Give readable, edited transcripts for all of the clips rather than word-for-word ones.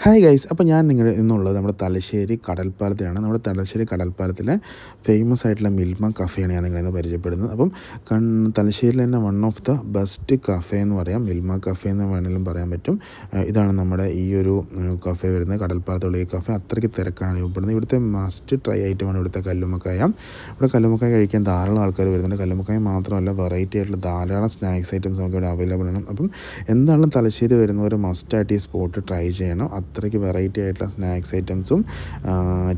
Hi guys, അപ്പോൾ ഞാൻ ഇന്നുള്ളത് നമ്മുടെ തലശ്ശേരി കടൽപ്പാലത്തിലാണ്. നമ്മുടെ തലശ്ശേരി കടൽപ്പാലത്തിലെ ഫേമസ് ആയിട്ടുള്ള മിൽമ കഫേയാണ് ഞാൻ നിങ്ങളിന്ന് പരിചയപ്പെടുന്നത്. അപ്പം തലശ്ശേരിയിൽ തന്നെ one of the best cafe എന്ന് പറയാം, മിൽമ കഫേ എന്ന് വേണമെങ്കിലും പറയാൻ പറ്റും. ഇതാണ് നമ്മുടെ ഈ ഒരു കഫേ വരുന്നത്. കടൽപ്പാലത്തുള്ള ഈ കഫേ അത്രയ്ക്ക് തിരക്കാണ് അനുഭവപ്പെടുന്നത്. ഇവിടുത്തെ മസ്റ്റ് ട്രൈ ഐറ്റമാണ് ഇവിടുത്തെ കല്ലുമ്മക്കായ. ഇവിടെ കല്ലുമ്മക്കായ കഴിക്കാൻ ധാരാളം ആൾക്കാർ വരുന്നുണ്ട്. കല്ലുമ്മക്കായ മാത്രമല്ല, വെറൈറ്റി ആയിട്ടുള്ള ധാരാളം സ്നാക്സ് ഐറ്റംസ് നമുക്ക് ഇവിടെ അവൈലബിൾ ആണ്. അപ്പം എന്താണെങ്കിലും തലശ്ശേരി വരുന്നവർ മസ്റ്റായിട്ട് ഈ സ്പോട്ട് ട്രൈ ചെയ്യണം. അത്രയ്ക്ക് വെറൈറ്റി ആയിട്ടുള്ള സ്നാക്സ് ഐറ്റംസും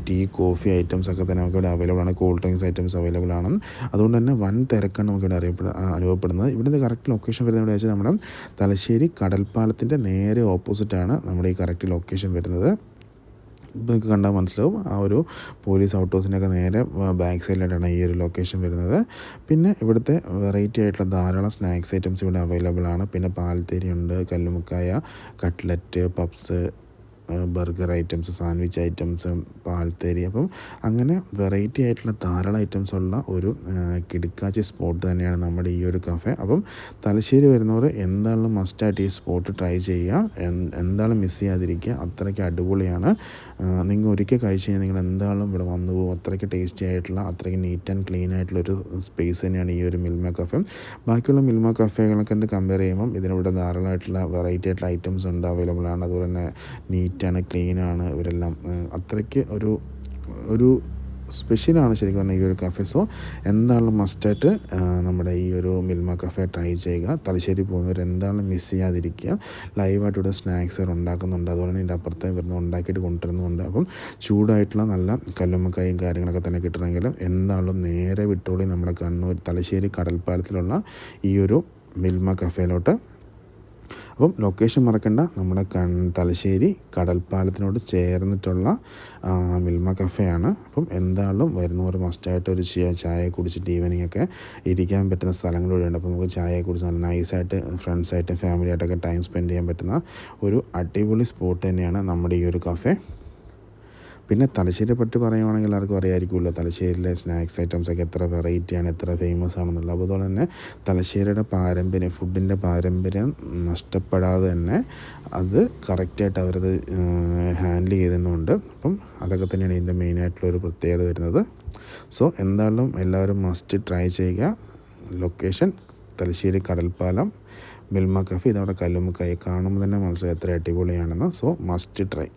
ടീ കോഫി ഐറ്റംസ് ഒക്കെ തന്നെ നമുക്കിവിടെ അവൈലബിൾ ആണ്. കൂൾ ഡ്രിങ്ക്സ് ഐറ്റംസ് അവൈലബിൾ ആണ്. അതുകൊണ്ട് തന്നെ വൻ തിരക്കാണ് നമുക്കിവിടെ അനുഭവപ്പെടുന്നത്. ഇവിടുത്തെ കറക്റ്റ് ലൊക്കേഷൻ വരുന്നത് എവിടെ വെച്ചാൽ നമ്മുടെ തലശ്ശേരി കടൽപ്പാലത്തിൻ്റെ നേരെ ഓപ്പോസിറ്റാണ് നമ്മുടെ ഈ കറക്റ്റ് ലൊക്കേഷൻ വരുന്നത്. ഇപ്പോൾ നിങ്ങൾക്ക് കണ്ടാൽ മനസ്സിലാവും, ആ ഒരു പോലീസ് ഔട്ട് ഹൗസിൻ്റെയൊക്കെ നേരെ ബാക്ക് സൈഡിലായിട്ടാണ് ഈ ഒരു ലൊക്കേഷൻ വരുന്നത്. പിന്നെ ഇവിടുത്തെ വെറൈറ്റി ആയിട്ടുള്ള ധാരാളം സ്നാക്സ് ഐറ്റംസ് ഇവിടെ അവൈലബിൾ ആണ്. പിന്നെ പാൽത്തേരി ഉണ്ട്, കല്ലുമുക്കായ, cutlet, puffs, burger items, sandwich items, പാൽത്തേരി. അപ്പം അങ്ങനെ വെറൈറ്റി ആയിട്ടുള്ള ധാരാളം ഐറ്റംസ് ഉള്ള ഒരു കിടുക്കാച്ചി സ്പോട്ട് തന്നെയാണ് നമ്മുടെ ഈ ഒരു കഫേ. അപ്പം തലശ്ശേരി വരുന്നവർ എന്തായാലും മസ്റ്റായിട്ട് ഈ സ്പോട്ട് ട്രൈ ചെയ്യുക, എന്തായാലും മിസ് ചെയ്യാതിരിക്കുക. അത്രയ്ക്ക് അടിപൊളിയാണ്. നിങ്ങൾ ഒരിക്കൽ കഴിച്ച് കഴിഞ്ഞാൽ നിങ്ങൾ എന്തായാലും ഇവിടെ വന്നു പോകും. അത്രയ്ക്ക് ടേസ്റ്റി ആയിട്ടുള്ള, അത്രയ്ക്ക് നീറ്റ് ആൻഡ് ക്ലീൻ ആയിട്ടുള്ളൊരു സ്പേസ് തന്നെയാണ് ഈ ഒരു മിൽമ കഫേ. ബാക്കിയുള്ള മിൽമ കഫേകളൊക്കെ കമ്പയർ ചെയ്യുമ്പം ഇതിനിവിടെ ധാരാളമായിട്ടുള്ള വെറൈറ്റി ആയിട്ടുള്ള ഐറ്റംസ് ഉണ്ട്, അവൈലബിൾ ആണ്. അതുപോലെ തന്നെ നീറ്റാണ്, ക്ലീനാണ് ഇവരെല്ലാം. അത്രയ്ക്ക് ഒരു സ്പെഷ്യലാണ് ശരിക്കും പറഞ്ഞാൽ ഈ ഒരു കഫേ. സോ എന്താണെങ്കിലും മസ്റ്റായിട്ട് നമ്മുടെ ഈ ഒരു മിൽമ കഫേ ട്രൈ ചെയ്യുക. തലശ്ശേരി പോകുന്നവർ എന്താണെങ്കിലും മിസ് ചെയ്യാതിരിക്കുക. ലൈവായിട്ട് ഇവിടെ സ്നാക്സ് ഉണ്ടാക്കുന്നുണ്ട്, അതുപോലെ തന്നെ ഇതിൻ്റെ അപ്പുറത്തെ വരുന്ന ഉണ്ടാക്കിയിട്ട് കൊണ്ടുവരുന്നുണ്ട്. അപ്പം ചൂടായിട്ടുള്ള നല്ല കല്ലുമ്മക്കായും കാര്യങ്ങളൊക്കെ തന്നെ കിട്ടണമെങ്കിൽ എന്താണെങ്കിലും നേരെ വിട്ടോളി നമ്മുടെ കണ്ണൂർ തലശ്ശേരി കടൽപ്പാലത്തിലുള്ള ഈ ഒരു മിൽമ കഫേയിലോട്ട്. അപ്പം ലൊക്കേഷൻ മറക്കണ്ട, നമ്മുടെ തലശ്ശേരി കടൽപ്പാലത്തിനോട് ചേർന്നിട്ടുള്ള മിൽമ കഫേയാണ്. അപ്പം എന്തായാലും വരുന്നവർ മസ്റ്റായിട്ട് ഒരു ചായ കുടിച്ചിട്ട് ഈവനിങ് ഒക്കെ ഇരിക്കാൻ പറ്റുന്ന സ്ഥലങ്ങളിലൂടെ ഉണ്ട്. അപ്പോൾ നമുക്ക് ചായ കുടിച്ച് നല്ല നൈസായിട്ട് ഫ്രണ്ട്സായിട്ടും ഫാമിലിയായിട്ടൊക്കെ ടൈം സ്പെൻഡ് ചെയ്യാൻ പറ്റുന്ന ഒരു അടിപൊളി സ്പോട്ട് തന്നെയാണ് നമ്മുടെ ഈ ഒരു കഫേ. പിന്നെ തലശ്ശേരിയെ പറ്റി പറയുവാണെങ്കിൽ എല്ലാവർക്കും അറിയാമായിരിക്കുമല്ലോ, തലശ്ശേരിയിലെ സ്നാക്സ് ഐറ്റംസൊക്കെ എത്ര വെറൈറ്റിയാണ്, എത്ര ഫേമസ് ആണെന്നുള്ളത്. അതുപോലെ തന്നെ തലശ്ശേരിയുടെ പാരമ്പര്യം, ഫുഡിൻ്റെ പാരമ്പര്യം നഷ്ടപ്പെടാതെ തന്നെ അത് കറക്റ്റായിട്ട് അവരത് ഹാൻഡിൽ ചെയ്യുന്നുണ്ട്. അപ്പം അതൊക്കെ തന്നെയാണ് ഇതിൻ്റെ മെയിനായിട്ടുള്ളൊരു പ്രത്യേകത വരുന്നത്. സോ എന്തായാലും എല്ലാവരും മസ്റ്റ് ട്രൈ ചെയ്യുക. ലൊക്കേഷൻ തലശ്ശേരി കടൽപ്പാലം, മിൽമ കഫേ. ഇതവിടെ കല്ലുമ്മക്കായ കാണുമ്പോൾ തന്നെ മനസ്സിലായി എത്ര അടിപൊളിയാണെന്ന്. So must try.